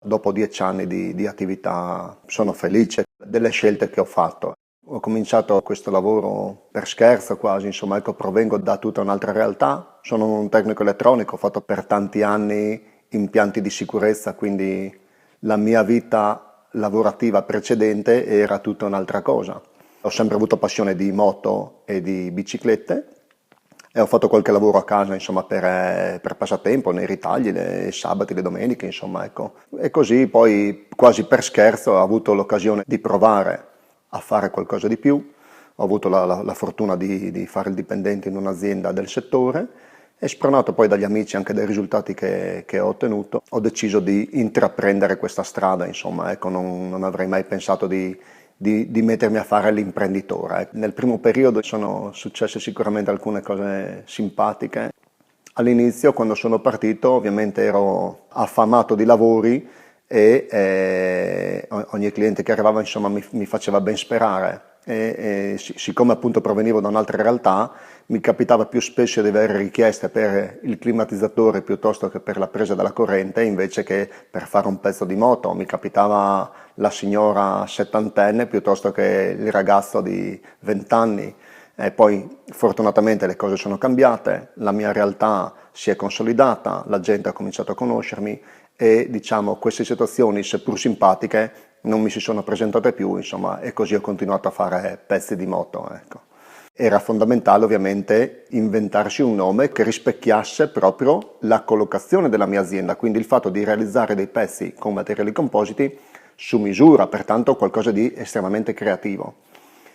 Dopo 10 anni di attività sono felice delle scelte che ho fatto. Ho cominciato questo lavoro per scherzo quasi, insomma, ecco, provengo da tutta un'altra realtà. Sono un tecnico elettronico, ho fatto per tanti anni impianti di sicurezza, quindi la mia vita lavorativa precedente era tutta un'altra cosa. Ho sempre avuto passione di moto e di biciclette e ho fatto qualche lavoro a casa, insomma, per passatempo, nei ritagli, i sabati, le domeniche, insomma, ecco. E così poi, quasi per scherzo, ho avuto l'occasione di provare a fare qualcosa di più. Ho avuto la fortuna di fare il dipendente in un'azienda del settore e spronato poi dagli amici anche dai risultati che ho ottenuto, ho deciso di intraprendere questa strada, insomma, ecco, non avrei mai pensato di mettermi a fare l'imprenditore. Nel primo periodo sono successe sicuramente alcune cose simpatiche. All'inizio, quando sono partito, ovviamente ero affamato di lavori e ogni cliente che arrivava, insomma, mi faceva ben sperare. Siccome appunto provenivo da un'altra realtà, mi capitava più spesso di avere richieste per il climatizzatore piuttosto che per la presa della corrente, invece che per fare un pezzo di moto. Mi capitava la signora settantenne piuttosto che il ragazzo di 20 anni. E poi fortunatamente le cose sono cambiate, la mia realtà si è consolidata, la gente ha cominciato a conoscermi e diciamo queste situazioni, seppur simpatiche, non mi si sono presentate più, insomma, e così ho continuato a fare pezzi di moto, ecco. Era fondamentale ovviamente inventarsi un nome che rispecchiasse proprio la collocazione della mia azienda, quindi il fatto di realizzare dei pezzi con materiali compositi su misura, pertanto qualcosa di estremamente creativo.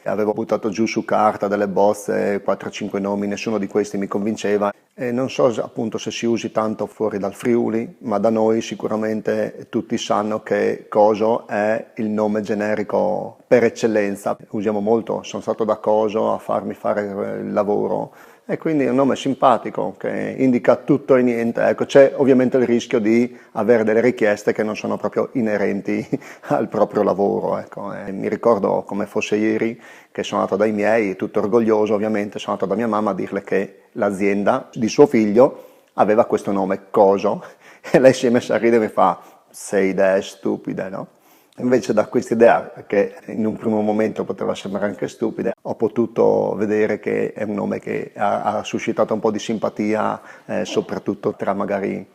Avevo buttato giù su carta delle bozze, 4-5 nomi, nessuno di questi mi convinceva e non so appunto se si usi tanto fuori dal Friuli, ma da noi sicuramente tutti sanno che Coso è il nome generico per eccellenza. Usiamo molto, sono stato da Coso a farmi fare il lavoro e quindi è un nome simpatico che indica tutto e niente. Ecco, c'è ovviamente il rischio di avere delle richieste che non sono proprio inerenti al proprio lavoro. Ecco. Mi ricordo come fosse ieri che sono andato dai miei, tutto orgoglioso ovviamente, sono andato da mia mamma a dirle che l'azienda di suo figlio aveva questo nome, Coso, e lei si è messa a ridere e mi fa, sei idee stupide, no? Invece da questa idea, che in un primo momento poteva sembrare anche stupida, ho potuto vedere che è un nome che ha suscitato un po' di simpatia, soprattutto tra magari i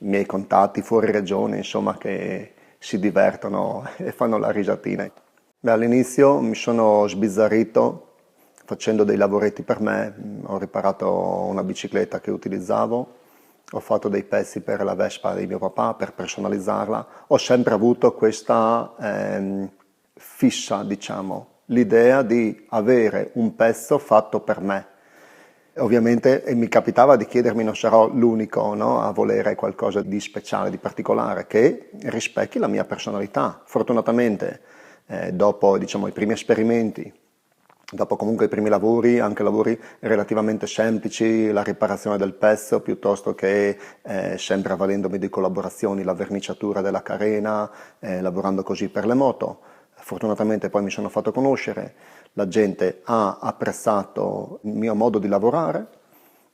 miei contatti fuori regione, insomma, che si divertono e fanno la risatina. Beh, all'inizio mi sono sbizzarrito facendo dei lavoretti per me, ho riparato una bicicletta che utilizzavo, ho fatto dei pezzi per la Vespa di mio papà per personalizzarla, ho sempre avuto questa fissa, diciamo, l'idea di avere un pezzo fatto per me. Ovviamente mi capitava di chiedermi, non sarò l'unico, no, a volere qualcosa di speciale, di particolare, che rispecchi la mia personalità. Fortunatamente, dopo, diciamo, i primi esperimenti, dopo comunque i primi lavori, anche lavori relativamente semplici, la riparazione del pezzo, piuttosto che sempre avvalendomi di collaborazioni, la verniciatura della carena, lavorando così per le moto. Fortunatamente poi mi sono fatto conoscere, la gente ha apprezzato il mio modo di lavorare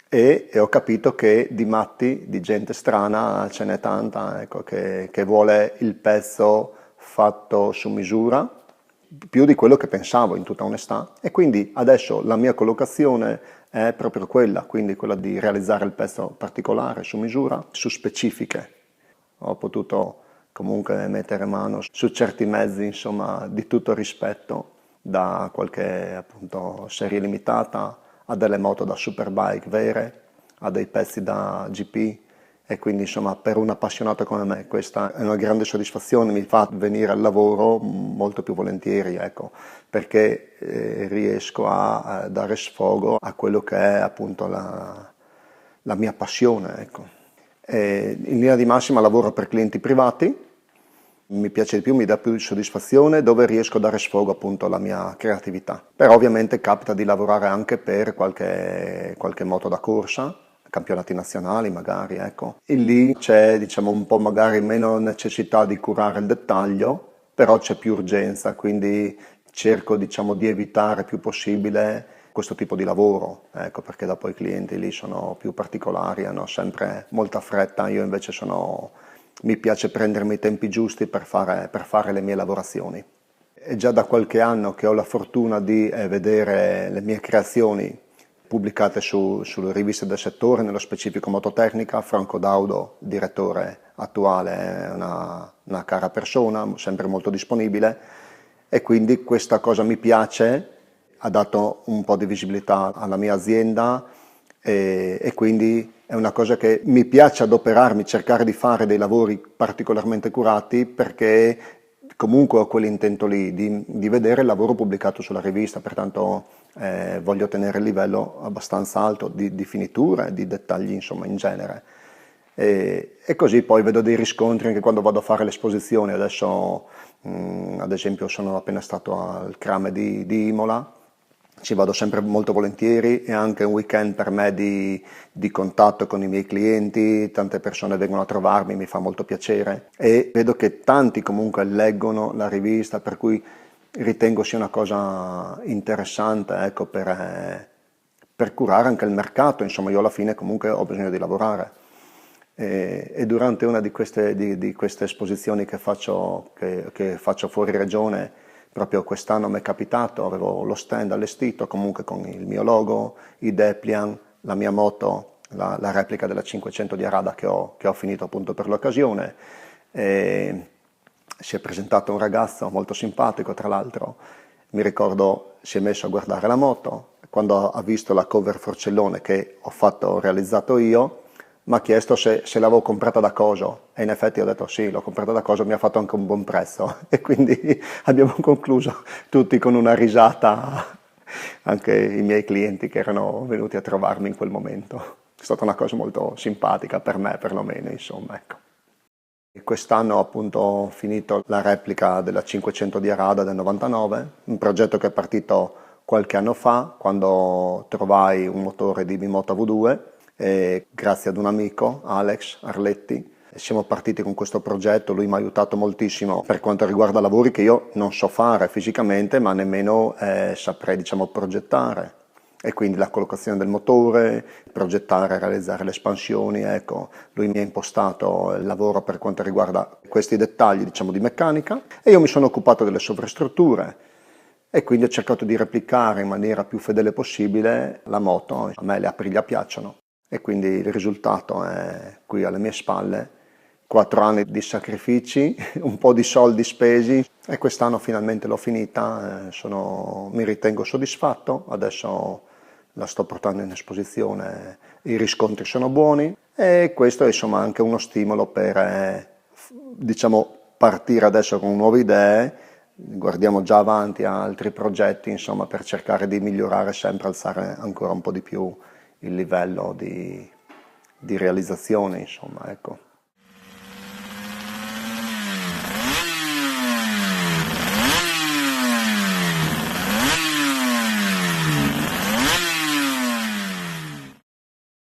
e ho capito che di matti, di gente strana ce n'è tanta, ecco, che vuole il pezzo fatto su misura, più di quello che pensavo in tutta onestà. E quindi adesso la mia collocazione è proprio quella, quindi quella di realizzare il pezzo particolare su misura, su specifiche. Ho potuto comunque mettere mano su certi mezzi, insomma, di tutto rispetto, da qualche appunto serie limitata a delle moto da superbike vere, a dei pezzi da GP e quindi insomma per un appassionato come me questa è una grande soddisfazione, mi fa venire al lavoro molto più volentieri, ecco, perché riesco a dare sfogo a quello che è appunto la mia passione, ecco. In linea di massima lavoro per clienti privati, mi piace di più, mi dà più soddisfazione, dove riesco a dare sfogo appunto alla mia creatività. Però ovviamente capita di lavorare anche per qualche moto da corsa, campionati nazionali magari, ecco. E lì c'è, diciamo, un po' magari meno necessità di curare il dettaglio, però c'è più urgenza, quindi cerco, diciamo, di evitare il più possibile questo tipo di lavoro, ecco, perché dopo i clienti lì sono più particolari, hanno sempre molta fretta, io invece sono mi piace prendermi i tempi giusti per fare le mie lavorazioni. È già da qualche anno che ho la fortuna di vedere le mie creazioni pubblicate sulle riviste del settore, nello specifico Mototecnica. Franco Daudo, direttore attuale, è una cara persona, sempre molto disponibile, e quindi questa cosa mi piace, ha dato un po' di visibilità alla mia azienda e quindi è una cosa che mi piace adoperarmi, cercare di fare dei lavori particolarmente curati, perché comunque ho quell'intento lì di vedere il lavoro pubblicato sulla rivista, pertanto voglio tenere il livello abbastanza alto di finitura e di dettagli, insomma, in genere. E così poi vedo dei riscontri anche quando vado a fare le esposizioni. Adesso, ad esempio, sono appena stato al Crame di Imola. Ci vado sempre molto volentieri, è anche un weekend per me di contatto con i miei clienti, tante persone vengono a trovarmi, mi fa molto piacere e vedo che tanti comunque leggono la rivista, per cui ritengo sia una cosa interessante, ecco, per curare anche il mercato. Insomma, io alla fine comunque ho bisogno di lavorare. E durante una di queste esposizioni che faccio fuori regione, proprio quest'anno mi è capitato, avevo lo stand allestito comunque con il mio logo, i Deplian, la mia moto, la replica della 500 di Arada che ho finito appunto per l'occasione. E si è presentato un ragazzo molto simpatico, tra l'altro, mi ricordo, si è messo a guardare la moto, quando ha visto la cover Forcellone che ho realizzato io, mi ha chiesto se l'avevo comprata da Coso, e in effetti ho detto sì, l'ho comprata da Coso, mi ha fatto anche un buon prezzo, e quindi abbiamo concluso tutti con una risata, anche i miei clienti che erano venuti a trovarmi in quel momento. È stata una cosa molto simpatica per me, perlomeno, insomma, ecco. E quest'anno ho appunto finito la replica della 500 di Arada del 99, un progetto che è partito qualche anno fa, quando trovai un motore di Bimoto V2, e grazie ad un amico, Alex Arletti, siamo partiti con questo progetto. Lui mi ha aiutato moltissimo per quanto riguarda lavori che io non so fare fisicamente, ma nemmeno saprei, diciamo, progettare. E quindi la collocazione del motore, progettare, realizzare le espansioni, ecco, lui mi ha impostato il lavoro per quanto riguarda questi dettagli, diciamo, di meccanica, e io mi sono occupato delle sovrastrutture. E quindi ho cercato di replicare in maniera più fedele possibile la moto. A me le Aprilia piacciono. E quindi il risultato è qui alle mie spalle, 4 anni di sacrifici, un po' di soldi spesi, e quest'anno finalmente l'ho finita, mi ritengo soddisfatto. Adesso la sto portando in esposizione, i riscontri sono buoni, e questo è, insomma, anche uno stimolo per diciamo, partire adesso con nuove idee. Guardiamo già avanti a altri progetti, insomma, per cercare di migliorare sempre, alzare ancora un po' di più il livello di realizzazione, insomma, ecco.